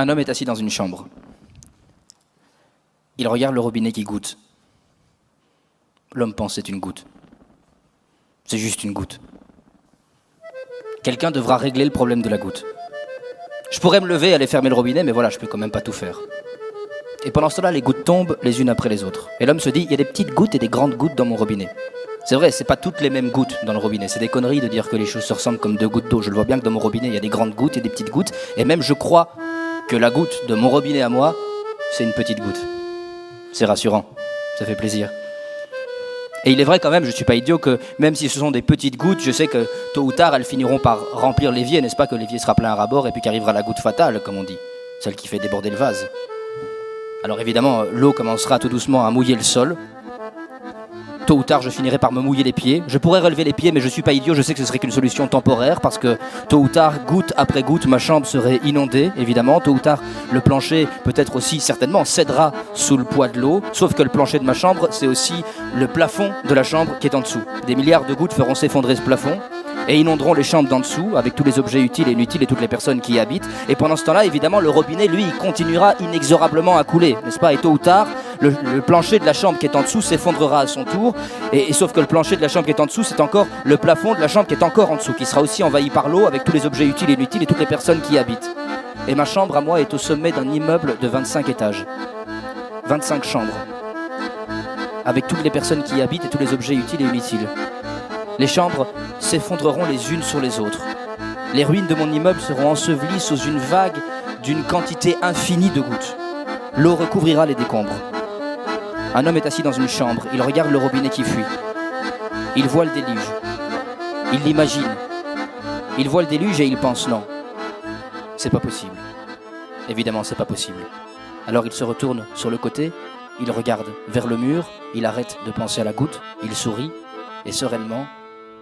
Un homme est assis dans une chambre. Il regarde le robinet qui goutte. L'homme pense c'est une goutte. C'est juste une goutte. Quelqu'un devra régler le problème de la goutte. Je pourrais me lever et aller fermer le robinet, mais voilà, je peux quand même pas tout faire. Et pendant ce temps-là, les gouttes tombent les unes après les autres. Et l'homme se dit, il y a des petites gouttes et des grandes gouttes dans mon robinet. C'est vrai, c'est pas toutes les mêmes gouttes dans le robinet. C'est des conneries de dire que les choses se ressemblent comme deux gouttes d'eau. Je le vois bien que dans mon robinet, il y a des grandes gouttes et des petites gouttes. Et même, je crois que la goutte de mon robinet à moi, c'est une petite goutte. C'est rassurant, ça fait plaisir. Et il est vrai quand même, je ne suis pas idiot, que même si ce sont des petites gouttes, je sais que tôt ou tard, elles finiront par remplir l'évier, n'est-ce pas, que l'évier sera plein à ras-bord et puis qu'arrivera la goutte fatale, comme on dit, celle qui fait déborder le vase. Alors évidemment, l'eau commencera tout doucement à mouiller le sol. Tôt ou tard, je finirai par me mouiller les pieds. Je pourrais relever les pieds, mais je ne suis pas idiot, je sais que ce serait qu'une solution temporaire, parce que tôt ou tard, goutte après goutte, ma chambre serait inondée, évidemment. Tôt ou tard, le plancher, peut-être aussi, certainement, cédera sous le poids de l'eau, sauf que le plancher de ma chambre, c'est aussi le plafond de la chambre qui est en dessous. Des milliards de gouttes feront s'effondrer ce plafond, et inonderont les chambres d'en dessous, avec tous les objets utiles et inutiles et toutes les personnes qui y habitent. Et pendant ce temps-là, évidemment, le robinet, lui, il continuera inexorablement à couler, n'est-ce pas? Et tôt ou tard, le plancher de la chambre qui est en dessous s'effondrera à son tour. Et sauf que le plancher de la chambre qui est en dessous, c'est encore le plafond de la chambre qui est encore en dessous, qui sera aussi envahi par l'eau, avec tous les objets utiles et inutiles et toutes les personnes qui y habitent. Et ma chambre, à moi, est au sommet d'un immeuble de 25 étages. 25 chambres. Avec toutes les personnes qui y habitent et tous les objets utiles et inutiles. Les chambres s'effondreront les unes sur les autres. Les ruines de mon immeuble seront ensevelies sous une vague d'une quantité infinie de gouttes. L'eau recouvrira les décombres. Un homme est assis dans une chambre, il regarde le robinet qui fuit. Il voit le déluge. Il l'imagine. Il voit le déluge et il pense non. C'est pas possible. Évidemment, c'est pas possible. Alors il se retourne sur le côté, il regarde vers le mur, il arrête de penser à la goutte, il sourit et sereinement,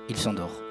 il s'endort.